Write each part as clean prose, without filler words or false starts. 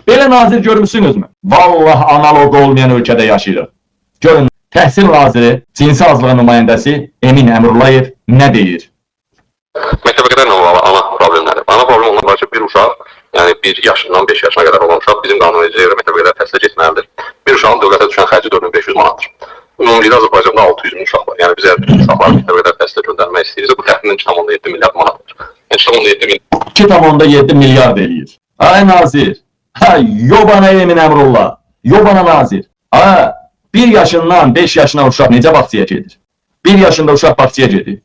Belə nazir görmüsünüzmü? Vallahi analog olmayan ölkədə yaşayırıq. Görün, təhsil naziri, cinsi azlığı nümayəndəsi Emin Əmrullayev nə deyir? Məktəbə qədər ana problemləri. Ana problem ondan var ki, bir uşaq, yəni 1 yaşından 5 yaşına qədər olan uşaq bizim qanunvericiliyə görə məktəbə qədər təhsilə getməlidir. Bir uşağın dövlətə düşən xərci 4500 manatdır. Ümumilikdə Azərbaycanda 600 min uşaq var. Yəni biz əgər uşaqları məktəbə qədər təhsilə göndərmək istəyirsə, bu təxminən 2,7 milyard manatdır. Yəni 2,7 milyard eləyir. Ay nazir, yobana Emin Əmrullah, yobana nazir. 1 yaşından 5 yaşına uşaq necə bağçaya gedir? 1 yaşında uşaq bağçaya gedir.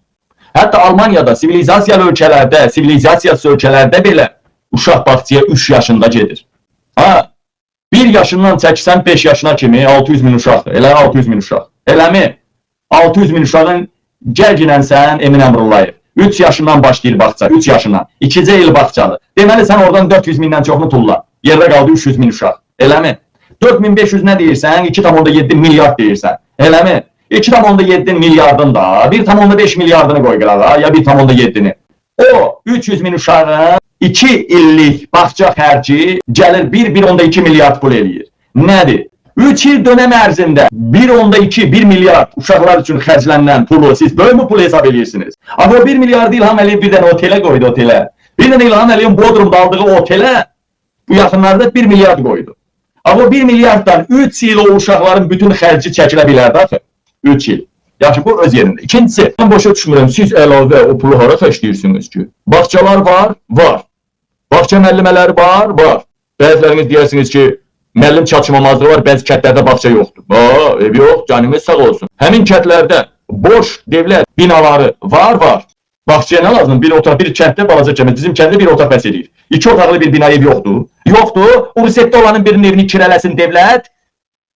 Hətta Almaniyada, sivilizasiyalı ölkələrdə belə uşaq bağçaya 3 yaşında gedir. 1 yaşından çəksən 5 yaşına kimi 600 min uşaqdır. Elə 600 min uşaq. Eləmi? 600 min uşağın gəlginən sən Emin Əmrullayev. 3 yaşından başlayır bağça, 3 yaşından. 2-ci il bağçalı. Deməli sən oradan 400 mindən çoxunu tulla. Yerdə qaldı 300 min uşaq. Eləmi? 4500 nə deyirsən? 2,7 milyard deyirsən. Eləmi? 2,7 milyardın da 1,5 milyardını qoy qırağa, ya 1,7-ni. O 300 min uşağın 2 illik bağça xərci gəlir 1,2 milyard pul eləyir. Nədir? 3 il dönəm ərzində 1,2 milyard uşaqlar üçün xərclənən pulu siz böyle mi pul hesab edirsiniz? Ama o 1 milyardı İlham Əliyev bir dənə otelə qoydu, otelə. Bir dənə İlham Əliyevin Bodrumda aldığı otelə bu yaxınlarda 1 milyard qoydu. Ama o 1 milyarddan 3 il o uşaqların bütün xərci çəkilə bilərdi axı. 3 il. Yaxşı, bu öz yerində. İkincisi, mən başa düşmürəm, siz əlavə o pulu hara xərcləyirsiniz ki? Bağçalar var, var. Bağça müəllimələri var, var. Bəziləriniz deyirsiniz ki, müəllim çatışmamazlığı var, bəzi kətlərdə bağça yoxdur. Ev yox, canımız sağ olsun. Həmin kətlərdə boş devlət binaları var, var. Bağçaya nə lazım? Bir otaq, bir kənddə balaca cəmiyyət. Bizim kəndə bir otaq bəs edir. 2 otaqlı bir bina ev yoxdur. Yoxdur. Rusetdə olanın birinin evini kirələsin devlət.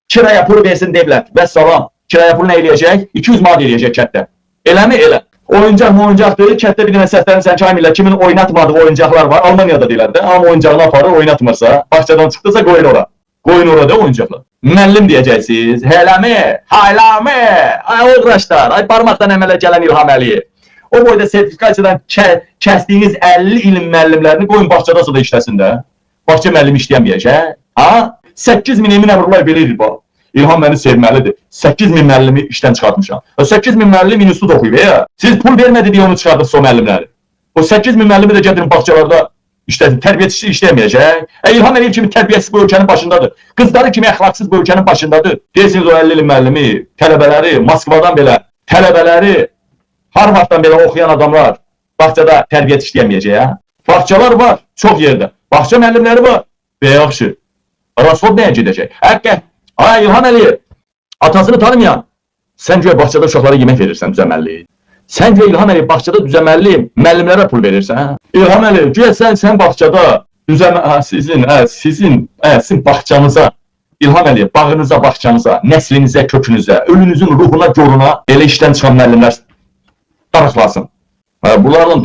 Kiraya pulu versin devlət. Və salam. Kiraya pulu nə eləyəcək? 200 manat eləyəcək kətdə. Eləmi? Elə. Oyuncaqdır. Kətdə bir dənə səslənirsən ki, ay millə, kimin oynatmadığı oyuncaqlar var. Almaniyada deyilər də. Amma oyuncağını aparır, oynatmırsa, bağçadan çıxdırsa qoyun ora. Qoyun orada oyuncaqlar. Müəllim deyəcəksiniz. Eləmi? Hayləmi? Ay uğraşlar. Ay parmaqdan əmələ gələn İlham Əliyev. O boyda sertifikasiyadan kəsdiyiniz 50 ilin müəllimlərini qoyun bağçadasa da işləsin də. Bağça müəllim işləyəməyəcək. 8 min Emin Əmrullayev verir bax. İlham məni sevməlidir. 8 min müəllimi işdən çıxartmışam. 8 min müəllim institut oxuyub ya. Siz pul vermədi deyə onu çıxardıq o müəllimləri. O 8 min müəllimi də gətirin bağçalarda işləsin. Tərbiyəçisi işləyəməyəcək. İlham Əliyev kimi tərbiyəsiz bu ölkənin başındadır. Qızları kimi əxlaqsız bu ölkənin başındadır. Deyirsiniz o 50 ilin müəllimi, tələbələri, Moskvadan belə, tələbələri, Harvarddan belə oxuyan adamlar bağçada tərbiyyət işləyəməyəcək ya. Bağçalar var, çox yerdə. Bağça müəllimləri var. Və yaxşı. Rasvod nəyə gedəcək? İlham Əliyev, atasını tanımayan, sən göyə bağçada uşaqlara yemək verirsən düzəməlli. Sən göyə İlham Əliyev bağçada düzəməlli, müəllimlərə pul verirsən. İlham Əliyev, göyə sən bağçada sizin bağçanıza, İlham Əliyev, bağınıza, bağçanıza, nəslinizə, kökünüzə, ölünüzün ruhuna, göruna elə işdən çıxan müəllimlər darıqlasın. Bunlardan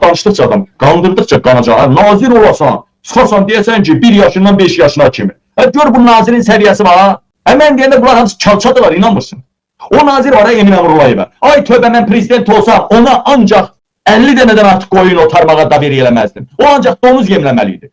danışdıqca adam, qandırdıqca qanacaq. Nazir olasan, çıxasan deyəsən ki, 1 yaşından 5 yaşına kimi. Gör bu nazirin səviyyəsi var. Mən deyəndə bunlar hamısı çalçadılar, inanmırsın. O nazir var, Emin Əmrullayevə. Ay tövbə, mən prezident olsam, ona ancaq 50 dənədən artıq qoyun otarmağa da veri eləməzdim. O ancaq donuz yemləməli idi.